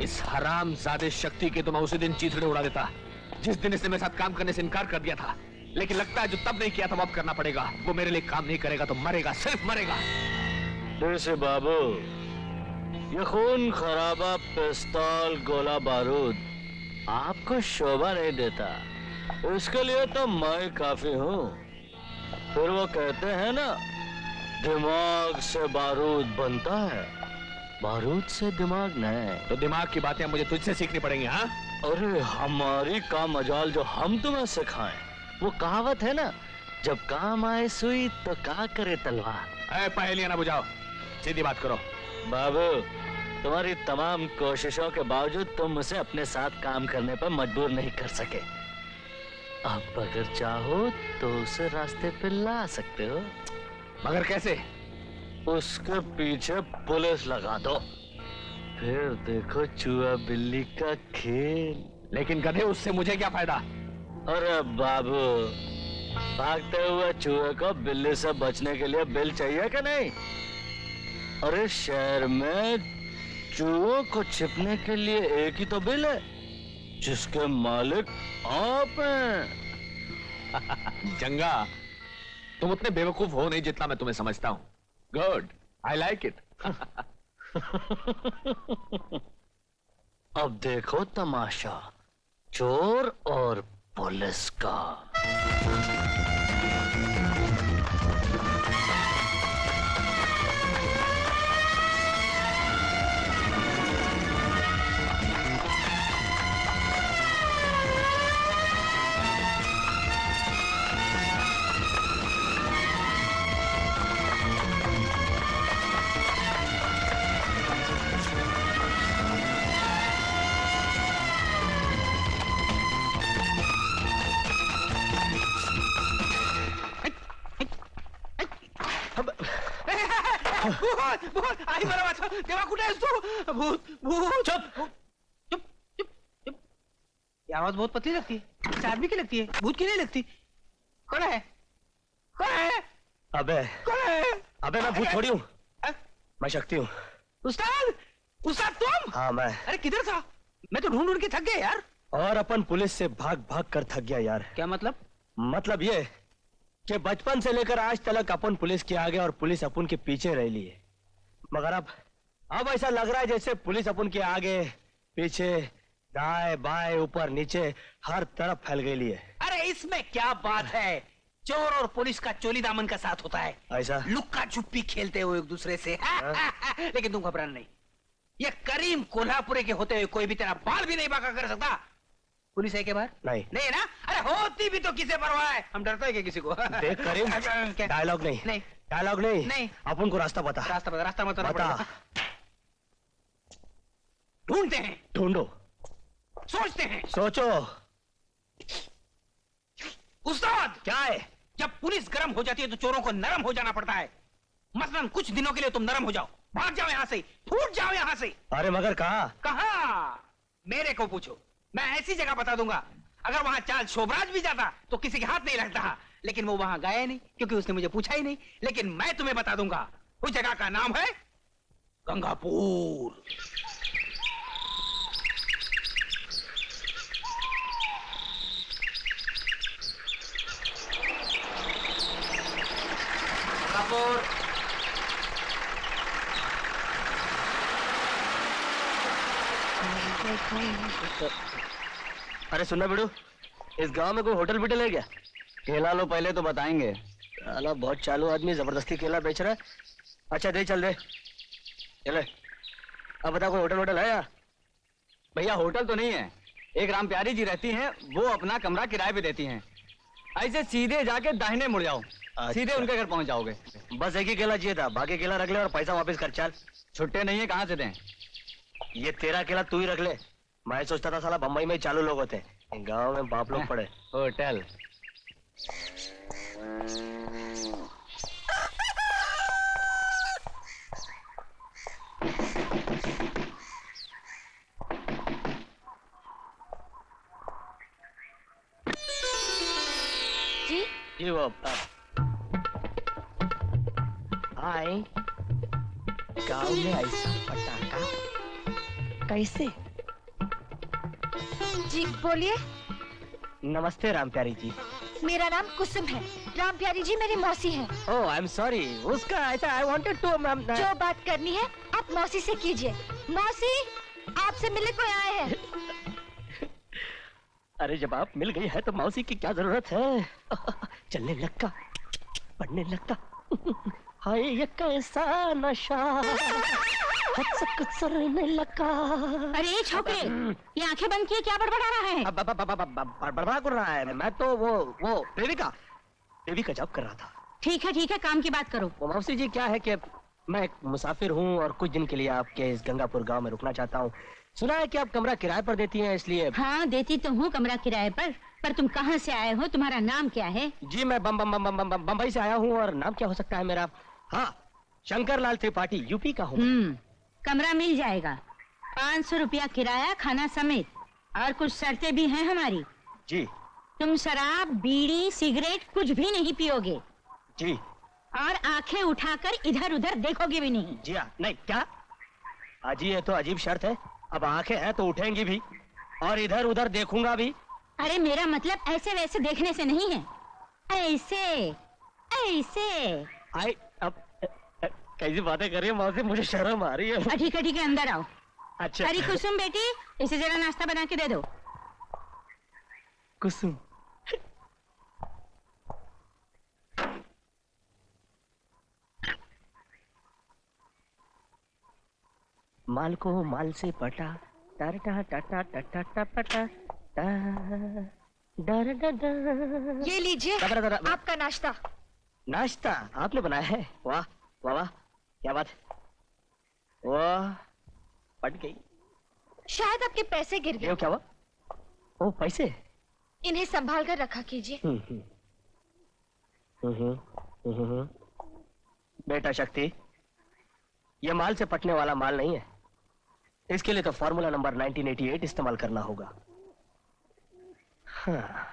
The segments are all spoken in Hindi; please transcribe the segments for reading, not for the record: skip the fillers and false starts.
इस हरामजादे शक्ति के तो मैं उसी दिन चीथड़े उड़ा देता जिस दिन इसने मेरे साथ काम करने से इनकार कर दिया था। लेकिन लगता है जो तब नहीं किया था वो अब करना पड़ेगा। वो मेरे लिए काम नहीं करेगा तो मरेगा, सिर्फ मरेगा। जैसे बाबू, ये खून खराबा पिस्तौल गोला बारूद आपको शोभा नहीं देता। इसके लिए तो मैं काफी हूँ। फिर वो कहते हैं ना, दिमाग से बारूद बनता है, बारूद से दिमाग नहीं। तो दिमाग की बातें मुझे तुझसे सीखनी पड़ेंगी। हाँ, अरे हमारी का मजाल जो हम तुम्हें सिखाएं। वो कहावत है ना, जब काम आए सुई तो क्या करे तलवार। पहेलियां ना बुझाओ, सीधी बात करो। बाबू, तुम्हारी तमाम कोशिशों के बावजूद तुम मुझे अपने साथ काम करने पर मजबूर नहीं कर सके। अब अगर चाहो तो उसे रास्ते पे ला सकते हो। मगर कैसे? उसके पीछे पुलिस लगा दो, फिर देखो चूहा बिल्ली का खेल। लेकिन गधे, उससे मुझे क्या फायदा? अरे बाबू, भागते हुए चूहे को बिल्ली से बचने के लिए बिल चाहिए कि नहीं? अरे शहर में चूहों को छिपने के लिए एक ही तो बिल है, जिसके मालिक आप हैं। जंगा, तुम उतने बेवकूफ हो नहीं जितना मैं तुम्हें समझता हूँ। Good, I like it. अब देखो तमाशा चोर और पुलिस का। भूत आई मला वाचव तेव्हा कुठे आहेस तू? भूत भूत चुप चुप चुप चुप। ये आवाज बहुत पतली लगती है, इस आदमी की लगती है, भूत की नहीं लगती। कौन है? कौन है? अबे कौन है? अबे मैं भूत थोड़ी हूँ, मैं शक्ति हूँ। उस्ताद, उस्ताद तुम? हाँ मैं। अरे किधर था? मैं तो ढूंढ ढूंढ के थक गया यार। और अपन पुलिस से भाग भाग कर थक गया यार। क्या मतलब? मतलब ये कि बचपन से लेकर आज तक अपन पुलिस के आगे और पुलिस अपन के पीछे रह ली है। मगर अब ऐसा लग रहा है जैसे पुलिस अपन के आगे पीछे दाएं बाएं ऊपर नीचे हर तरफ फैल गई है। अरे इसमें क्या बात है, चोर और पुलिस का चोली दामन का साथ होता है। ऐसा लुक्का छुपी खेलते हो एक दूसरे से। लेकिन तुम घबराना नहीं, ये करीम कोल्हापुरे के होते हुए कोई भी तेरा बाल भी नहीं बांका कर सकता। पुलिस है के बाहर? नहीं नहीं है ना? अरे होती भी तो किसे परवाह है, हम डरते हैं क्या किसी को? देख करीम, डायलॉग नहीं, नहीं डायलॉग नहीं, नहीं, अपन को रास्ता बता। रास्ता बता, रास्ता बता, बता। ढूंढते हैं, ढूंढो, सोचते हैं, सोचो। उस्ताद क्या है? जब पुलिस गर्म हो जाती है तो चोरों को नरम हो जाना पड़ता है। मसलन कुछ दिनों के लिए तुम नरम हो जाओ, भाग जाओ यहाँ से, फूट जाओ यहाँ से। अरे मगर कहाँ? कहाँ? मेरे को पूछो, मैं ऐसी जगह बता दूंगा। अगर वहां चाल शोभराज भी जाता तो किसी के हाथ नहीं लगता, लेकिन वो वहां गया नहीं क्योंकि उसने मुझे पूछा ही नहीं। लेकिन मैं तुम्हें बता दूंगा, उस जगह का नाम है गंगापुर। गंगापुर। अरे सुनना बेटू, इस गांव में कोई होटल बिटल है क्या? केला लो पहले तो बताएंगे। साला बहुत चालू आदमी जबरदस्ती केला बेच रहा है। अच्छा दे, चल दे, चले। अब बता, कोई होटल वोटल है यार? भैया होटल तो नहीं है, एक राम प्यारी जी रहती हैं, वो अपना कमरा किराए पे देती हैं। ऐसे सीधे जाके दाहिने मुड़ जाओ, सीधे उनके घर पहुंच जाओगे। बस एक ही केला चाहिए था, बाकी केला रख ले और पैसा वापस कर। चल, छुट्टे नहीं है, कहाँ से दें? ये तेरा केला तू ही रख ले। मैं सोचता था साला बम्बई में ही चालू लोग होते, गांव में बाप लोग पड़े। होटल जी जी वो आए। गांव में ऐसा पटाखा कैसे? जी बोलिए। नमस्ते राम प्यारी जी। मेरा नाम कुसुम है। राम प्यारी जी मेरी मौसी है। ओह आई एम सॉरी, उसका ऐसा आई वांटेड टू जो बात करनी है आप मौसी से कीजिए। मौसी आपसे मिलने कोई आए हैं। अरे जब आप मिल गई है तो मौसी की क्या जरूरत है। चलने लगता, पढ़ने लगता। हाय ये कैसा नशा, कुचरने लगा। अरे ये छोकरे, ये आंखें बंद किए क्या बड़बड़ा रहा है? बड़बड़ा कर रहा है। मैं तो वो देवी का जॉब कर रहा था। ठीक है काम की बात करो। वो मौसी जी क्या है कि मैं एक मुसाफिर हूँ और कुछ दिन के लिए आपके इस गंगापुर गांव में रुकना चाहता हूँ। सुना है कि आप कमरा किराए पर देती हैं, इसलिए। हाँ देती तो हूँ कमरा किराए पर तुम कहाँ से आए हो? तुम्हारा नाम क्या है? जी मैं बम्बई से आया हूँ। और नाम क्या हो सकता है मेरा? हाँ, शंकर लाल त्रिपाठी, यूपी का हूँ। कमरा मिल जाएगा। 500 रुपया किराया, खाना समेत। और कुछ शर्तें भी हैं हमारी। जी। तुम शराब, बीड़ी, सिगरेट कुछ भी नहीं पियोगे। जी। और आंखें उठाकर इधर उधर देखोगे भी नहीं। जी हाँ। नहीं क्या? अजी ये तो अजीब शर्त है। अब आंखें हैं तो उठेंगी भी और इधर उधर देखूंगा भी। अरे मेरा मतलब ऐसे वैसे देखने से नहीं है, ऐसे ऐसे। आई अब कैसी बातें कर रही है मौसी, मुझे शर्म आ रही है। ठीक है अंदर आओ। अच्छा। अरे कुसुम बेटी, इसे जरा नाश्ता बना के दे दो। कुसुम। माल को माल से पटा, टर टा टा टा टा टा टा पटा, डर डर डर। ये लीजिए आपका नाश्ता। नाश्ता आपने बनाया है? वाह वाह वाह, क्या बात है। वाह, पट गई। शायद आपके पैसे गिर गए। क्या हुआ? ओ पैसे, इन्हें संभाल कर रखा कीजिए। बेटा शक्ति, ये माल से पटने वाला माल नहीं है। इसके लिए तो फॉर्मूला नंबर 1988 इस्तेमाल करना होगा। हाँ।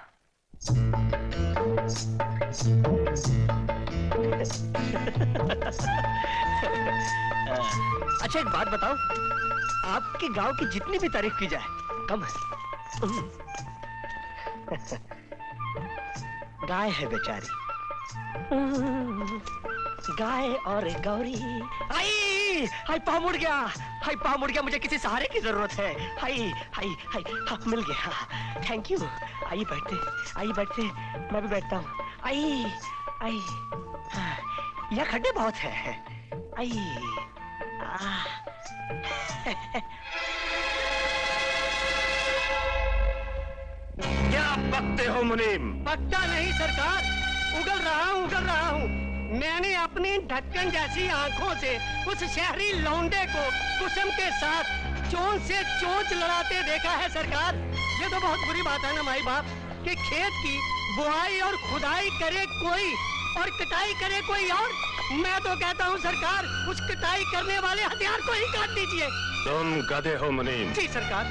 अच्छा एक बात बताओ, आपके गांव की जितनी भी तारीफ की जाए कम है। गाय है बेचारी, गाय और गौरी। आई हाय पाँव मुड़ गया, हाय पाँव मुड़ गया। मुझे किसी सहारे की जरूरत है। हाय हाय हाय, हाँ मिल गया। Thank you. आइए बैठते, मैं भी बैठता हूँ। आई आई, यह खड्डे बहुत है। आई क्या बकते हो मुनीम? पकता नहीं सरकार, उगल रहा हूँ। मैंने अपनी ढक्कन जैसी आंखों से उस शहरी लौंडे को कुसुम के साथ चोंच से चोंच लड़ाते देखा है सरकार। ये तो बहुत बुरी बात है ना माई बाप, कि खेत की बुआई और खुदाई करे कोई और कटाई करे कोई और। मैं तो कहता हूँ सरकार, उस कटाई करने वाले हथियार को ही काट दीजिए। तुम गधे हो मुनीम। जी सरकार।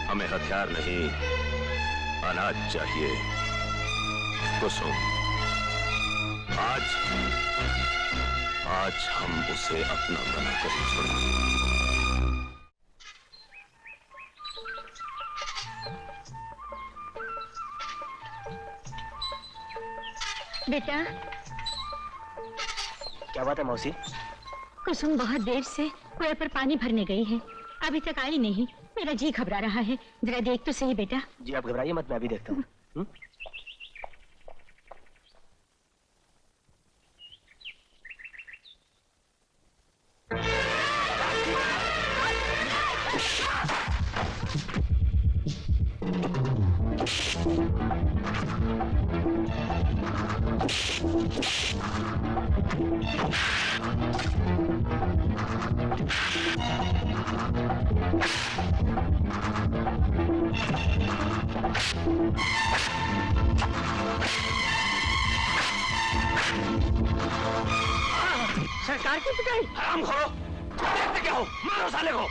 हमें हथियार नहीं, अनाज चाहिए। कुसुम, आज हम उसे अपना बनाकर छोड़ेंगे। बेटा। क्या बात है मौसी? कुसुम बहुत देर से कुएं पर पानी भरने गई है, अभी तक आई नहीं। मेरा जी घबरा रहा है, जरा देख तो सही बेटा। जी आप घबराइए मत, मैं अभी देखता हूँ। सरकार की पिटाई। हराम खोरो, देखते क्या हो? मारो साले को।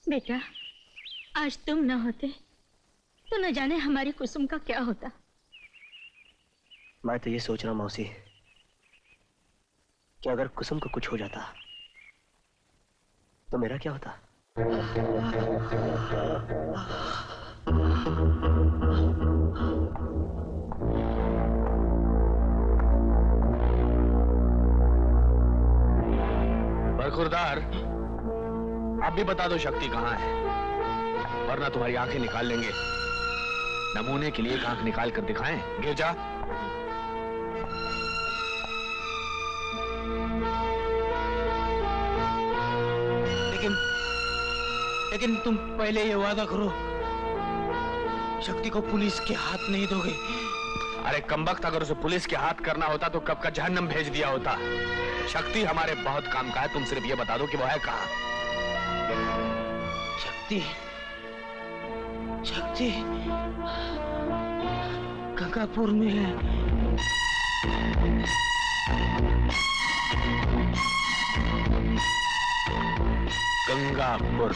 बेटा, आज तुम न होते तो न जाने हमारी कुसुम का क्या होता। मैं तो ये सोच रहा हूँ मौसी कि अगर कुसुम को कुछ हो जाता तो मेरा क्या होता। बरखुरदार, अब भी बता दो शक्ति कहाँ है, वरना तुम्हारी आंखें निकाल लेंगे। नमूने के लिए एक आंख निकाल कर दिखाएं। गिर जा। लेकिन तुम पहले ये वादा करो, शक्ति को पुलिस के हाथ नहीं दोगे। अरे कमबख्त, अगर उसे पुलिस के हाथ करना होता तो कब का जहन्नम भेज दिया होता। शक्ति हमारे बहुत काम का है, तुम सिर्फ ये बता दो कि वो है कहाँ। शक्ति, शक्ति गंगापुर में है। गंगापुर।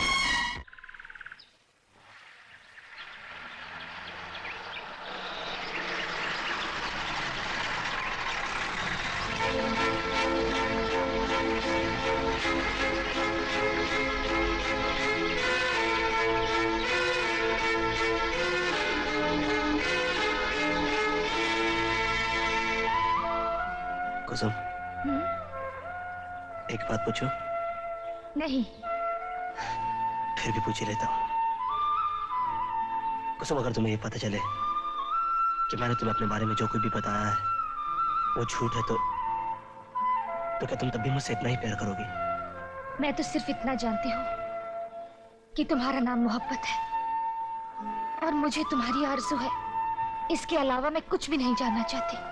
कुसुम, एक बात पूछूं? नहीं। फिर भी पूछ ही लेता हूँ। कुसुम, अगर तुम्हें ये पता चले कि मैंने तुम्हें अपने बारे में जो कुछ भी बताया है वो झूठ है तो क्या तुम तब भी मुझसे इतना ही प्यार करोगी? मैं तो सिर्फ इतना जानती हूँ कि तुम्हारा नाम मोहब्बत है और मुझे तुम्हारी आरज़ू है। इसके अलावा मैं कुछ भी नहीं जानना चाहती।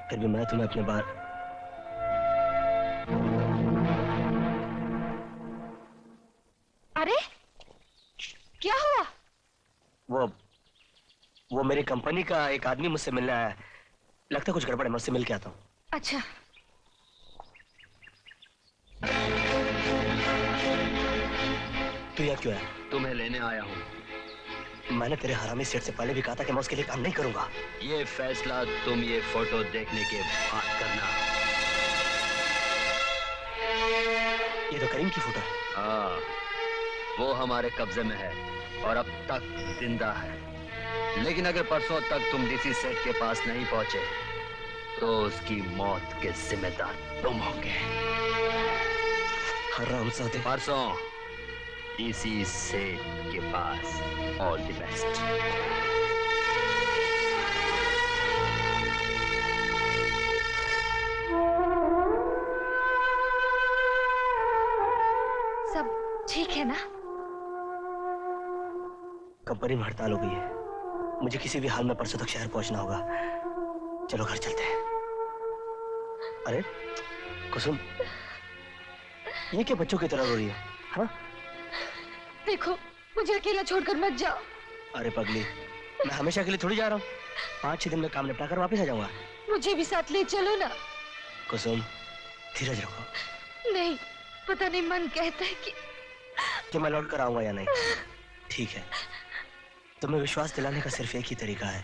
फिर भी मैं तुम्हें अपने बार अरे क्या हुआ? वो मेरी कंपनी का एक आदमी मुझसे मिलने आया है। लगता कुछ गड़बड़ है, मैं उससे मिल के आता हूँ। अच्छा। तू यहाँ क्यों है? तुम्हें लेने आया हूँ। मैंने तेरे हरामी सेठ से पहले भी कहा था कि मैं उसके लिए काम नहीं करूंगा। ये फैसला तुम ये फोटो देखने के बाद करना। ये तो करीम की फोटो है। हाँ, वो हमारे कब्जे में है और अब तक जिंदा है। लेकिन अगर परसों तक तुम डीसी सेठ के पास नहीं पहुंचे तो उसकी मौत के जिम्मेदार तुम होंगे। हरामजादे। परसों डीसी सेठ के पास। All the best. सब ठीक है ना? कंपनी में हड़ताल हो गई है। मुझे किसी भी हाल में परसों तक शहर पहुंचना होगा। चलो घर चलते हैं। अरे कुसुम, ये क्या बच्चों की तरह रो रही है? हाँ? देखो, मुझे अकेला छोड़कर मत जाओ। अरे पगली, मैं हमेशा के लिए थोड़ी जा रहा हूँ। 5-6 दिन में काम निपटा कर वापस आ जाऊंगा। मुझे भी साथ ले चलो ना। कुसुम, धीरज रखो। नहीं, पता नहीं मन कहता है कि मैं लौट कर आऊंगा या नहीं। ठीक है, तुम्हें विश्वास दिलाने का सिर्फ एक ही तरीका है।